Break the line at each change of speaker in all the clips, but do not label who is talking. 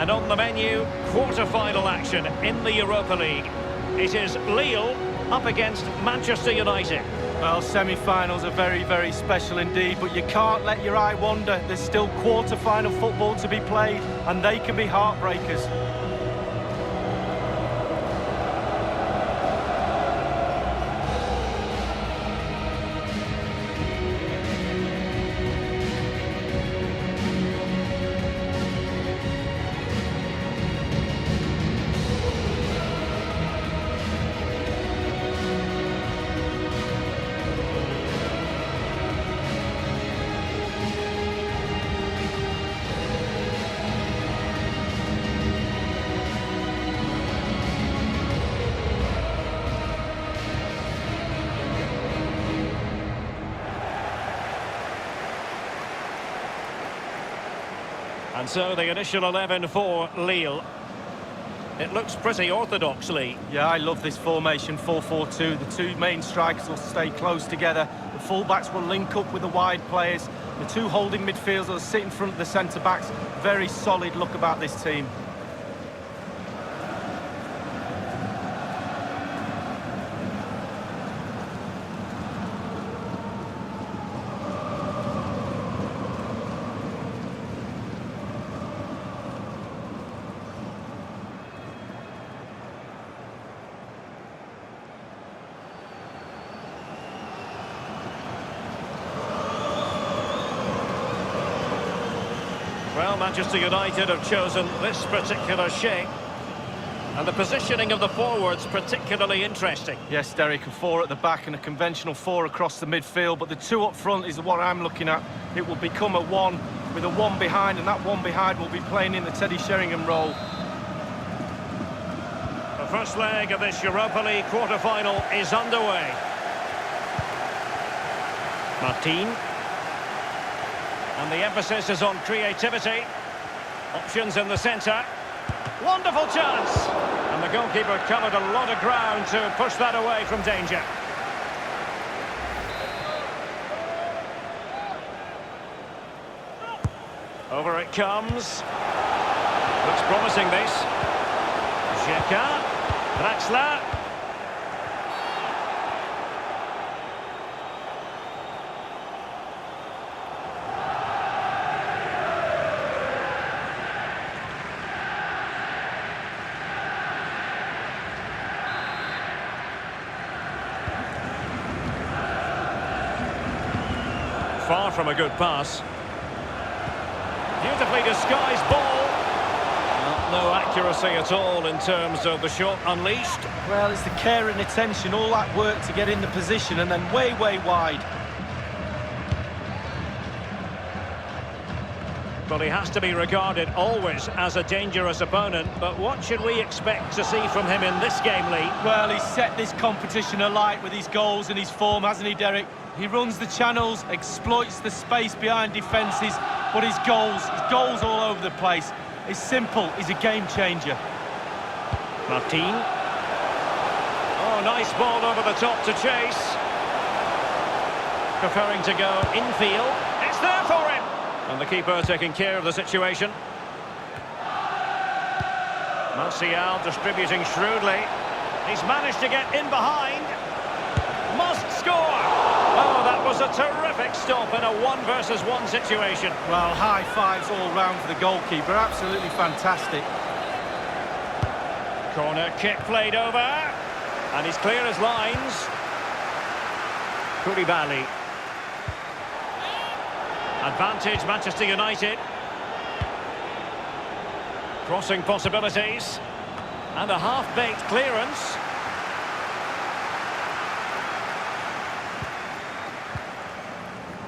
And on the menu, quarter-final action in the Europa League. It is Lille up against Manchester United.
Well, semi-finals are very, very special indeed, but you can't let your eye wander. There's still quarter-final football to be played, and they can be heartbreakers.
And so the initial 11 for Lille. It looks pretty orthodoxly.
Yeah, I love this formation, 4-4-2. The two main strikers will stay close together. The full-backs will link up with the wide players. The two holding midfielders will sit in front of the centre-backs. Very solid look about this team.
Well, Manchester United have chosen this particular shape. And the positioning of the forwards particularly interesting.
Yes, Derek, a four at the back and a conventional four across the midfield, but the two up front is what I'm looking at. It will become a one with a one behind, and that one behind will be playing in the Teddy Sheringham role.
The first leg of this Europa League quarter-final is underway. Martin. And the emphasis is on creativity. Options in the centre. Wonderful chance! And the goalkeeper covered a lot of ground to push that away from danger. Over it comes. Looks promising, this. Xhaka. Draxler. Far from a good pass. Beautifully disguised ball. No accuracy at all in terms of the shot unleashed.
Well, it's the care and attention, all that work to get in the position and then way, way wide.
Well, he has to be regarded always as a dangerous opponent, but what should we expect to see from him in this game, Lee?
Well, he's set this competition alight with his goals and his form, hasn't he, Derek? He runs the channels, exploits the space behind defences, but his goals all over the place. It's simple, he's a game changer.
Martin. Oh, nice ball over the top to chase. Preferring to go infield. It's there for him! And the keeper taking care of the situation. Martial distributing shrewdly. He's managed to get in behind. Must score! Oh, that was a terrific stop in a 1-versus-1 situation.
Well, high fives all round for the goalkeeper. Absolutely fantastic.
Corner kick played over. And he's clear as lines. Koulibaly. Advantage Manchester United. Crossing possibilities. And a half-baked clearance.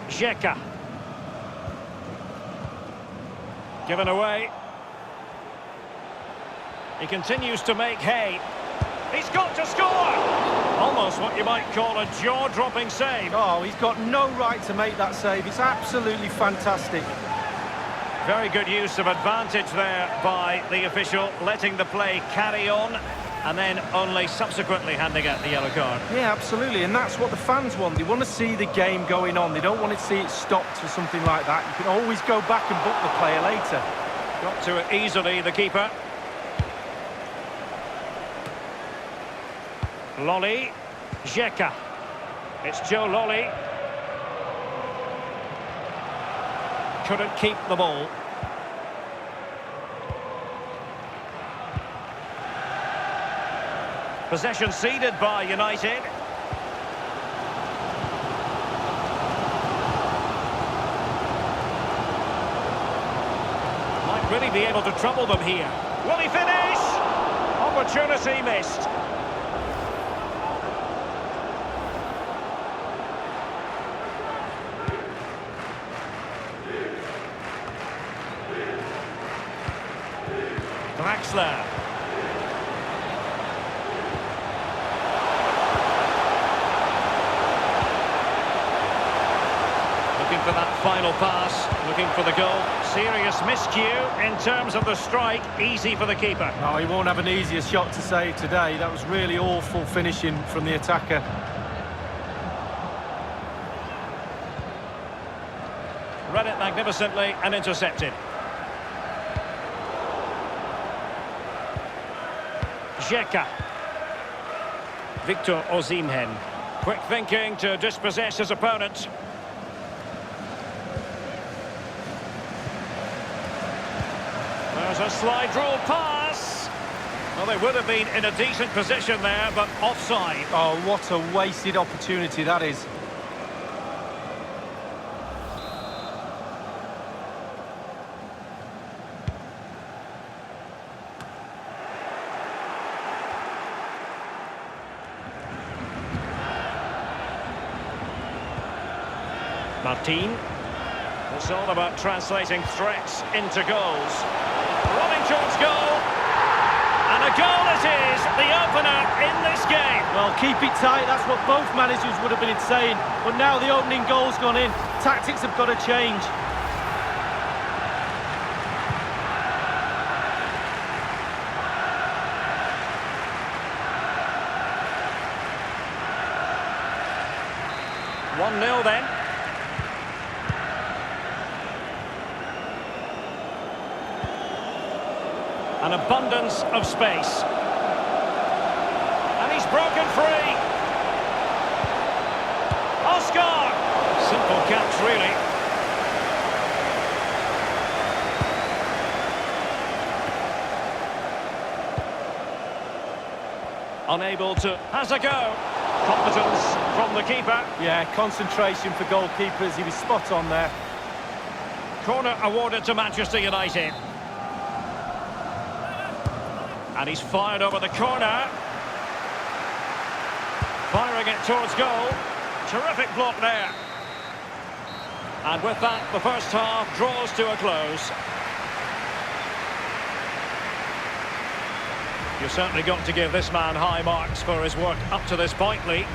Xhaka. Given away. He continues to make hay. He's got to score! Almost what you might call a jaw-dropping save.
Oh, he's got no right to make that save. It's absolutely fantastic.
Very good use of advantage there by the official, letting the play carry on and then only subsequently handing out the yellow card.
Yeah, absolutely, and that's what the fans want. They want to see the game going on. They don't want to see it stopped for something like that. You can always go back and book the player later.
Got to it easily, the keeper. Lolly. Xhaka. It's Joe Lolly. Couldn't keep the ball. Possession ceded by United. Might really be able to trouble them here. Will he finish? Opportunity missed. Draxler. Looking for that final pass, looking for the goal. Serious miscue in terms of the strike, easy for the keeper.
No, he won't have an easier shot to save today. That was really awful finishing from the attacker.
Read it magnificently and intercepted. Xhaka. Victor Osimhen. Quick thinking to dispossess his opponent. There's a slide rule pass. Well, they would have been in a decent position there, but offside.
Oh, what a wasted opportunity that is.
Martin. It's all about translating threats into goals. Running towards goal. And a goal it is, the opener in this game.
Well, keep it tight, that's what both managers would have been saying. But now the opening goal's gone in. Tactics have got to change.
One 0 then. An abundance of space. And he's broken free. Oscar! Simple catch, really. Unable to... Has a go. Competence from the keeper.
Yeah, concentration for goalkeepers. He was spot on there.
Corner awarded to Manchester United. And he's fired over the corner. Firing it towards goal. Terrific block there. And with that, the first half draws to a close. You've certainly got to give this man high marks for his work up to this point, Lee.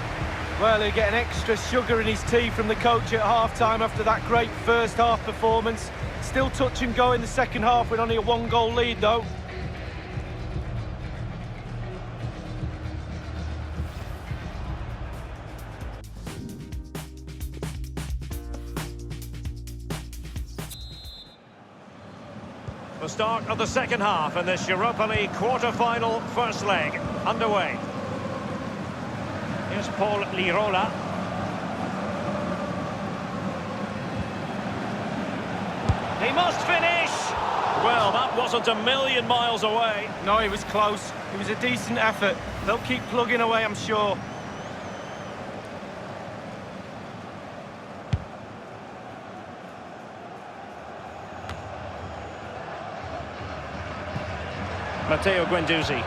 Well, he'll get an extra sugar in his tea from the coach at half-time after that great first-half performance. Still touch and go in the second half with only a one-goal lead, though.
The start of the second half in this Europa League quarter-final first leg underway. Here's Paul Lirola. He must finish! Well, that wasn't a million miles away.
No, he was close. It was a decent effort. They'll keep plugging away, I'm sure.
Matteo Guendouzi.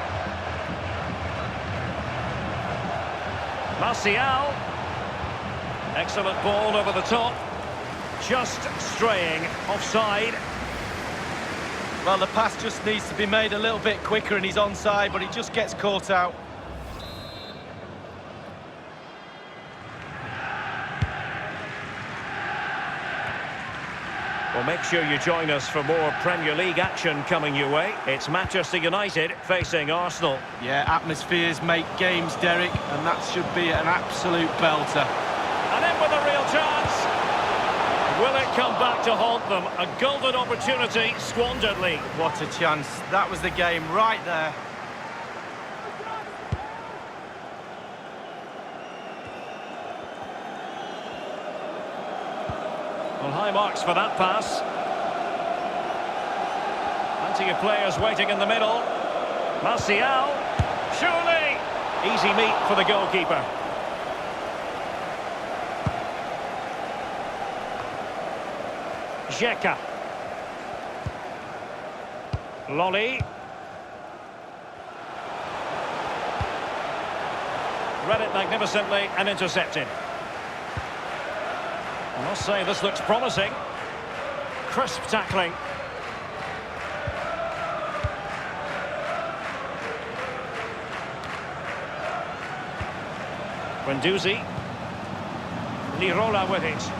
Martial. Excellent ball over the top. Just straying offside.
Well, the pass just needs to be made a little bit quicker and he's onside, but he just gets caught out.
Well, make sure you join us for more Premier League action coming your way. It's Manchester United facing Arsenal.
Yeah, atmospheres make games, Derek, and that should be an absolute belter.
And in with a real chance. Will it come back to haunt them? A golden opportunity squandered, Lee.
What a chance. That was the game right there.
Well, high marks for that pass. Plenty of players waiting in the middle. Martial. Surely! Easy meet for the goalkeeper. Xhaka. Lolly. Read it magnificently and intercepted. I must say this looks promising. Crisp tackling. Guendouzi. Lirola with it.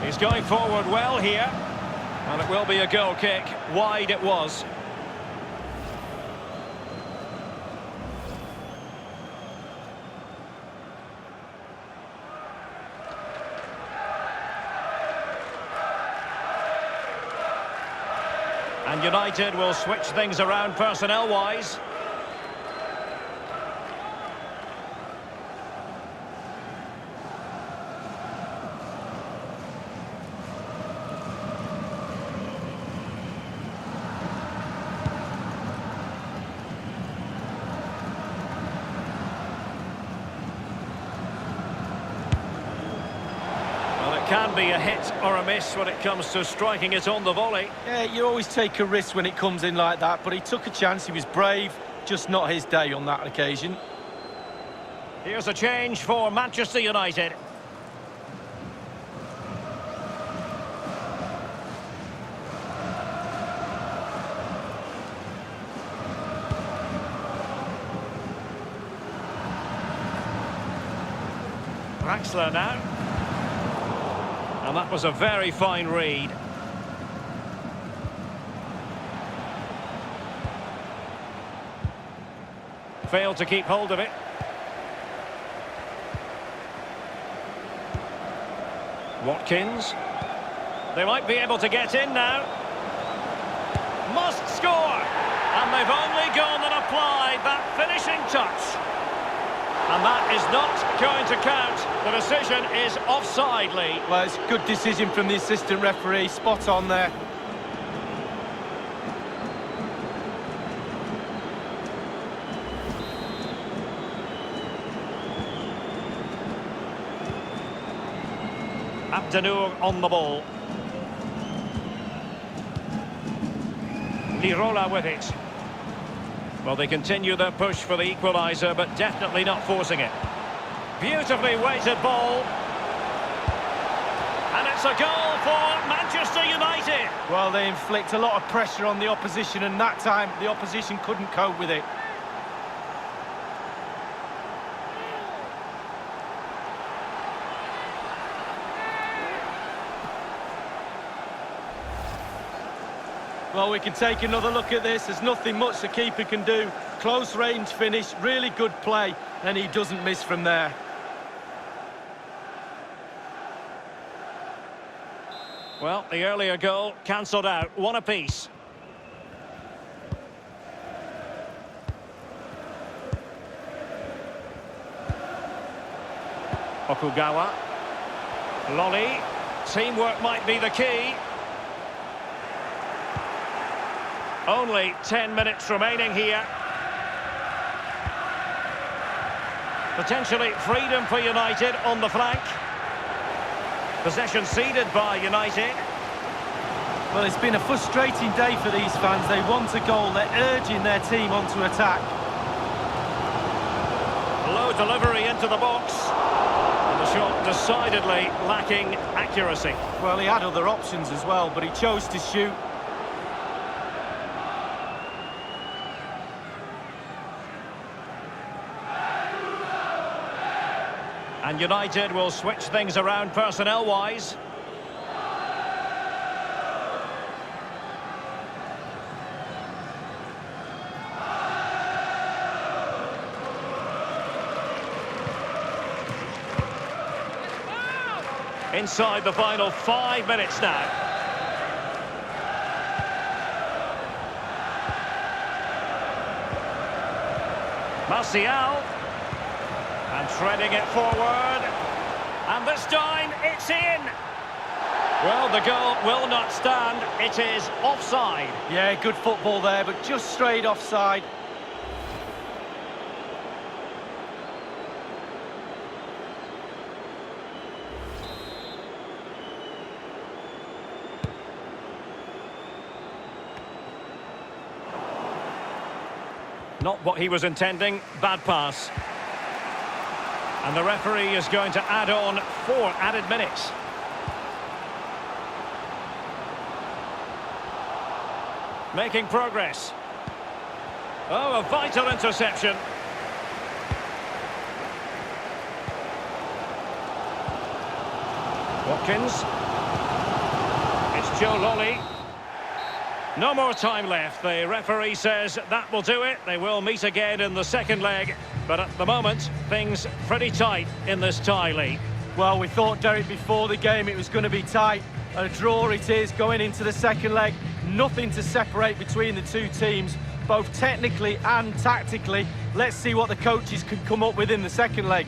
He's going forward well here. And it will be a goal kick. Wide it was. And United will switch things around personnel-wise. Can be a hit or a miss when it comes to striking it on the volley.
Yeah, you always take a risk when it comes in like that, but he took a chance, he was brave, just not his day on that occasion.
Here's a change for Manchester United. Draxler now. And that was a very fine read. Failed to keep hold of it. Watkins. They might be able to get in now. Must score! And they've only gone and applied that finishing touch. And that is not going to count. The decision is offside, Lee.
Well, it's a good decision from the assistant referee. Spot on there.
Abdennour on the ball. Lirola with it. Well, they continue their push for the equaliser, but definitely not forcing it. Beautifully weighted ball. And it's a goal for Manchester United.
Well, they inflict a lot of pressure on the opposition, and that time the opposition couldn't cope with it. Well, we can take another look at this. There's nothing much the keeper can do. Close range finish, really good play, and he doesn't miss from there.
Well, the earlier goal cancelled out. One apiece. Okugawa. Lolly. Teamwork might be the key. Only 10 minutes remaining here. Potentially freedom for United on the flank. Possession ceded by United.
Well, it's been a frustrating day for these fans. They want a goal. They're urging their team onto attack.
Low delivery into the box. And the shot decidedly lacking accuracy.
Well, he had other options as well, but he chose to shoot.
And United will switch things around personnel-wise. Inside the final 5 minutes now. Martial. And threading it forward. And this time, it's in! Well, the goal will not stand. It is offside.
Yeah, good football there, but just straight offside.
Not what he was intending. Bad pass. And the referee is going to add on 4 added minutes. Making progress. Oh, a vital interception. Watkins. It's Joe Lolly. No more time left. The referee says that will do it. They will meet again in the second leg. But at the moment, things pretty tight in this tie league.
Well, we thought, Derek, before the game it was going to be tight. A draw it is going into the second leg. Nothing to separate between the two teams, both technically and tactically. Let's see what the coaches can come up with in the second leg.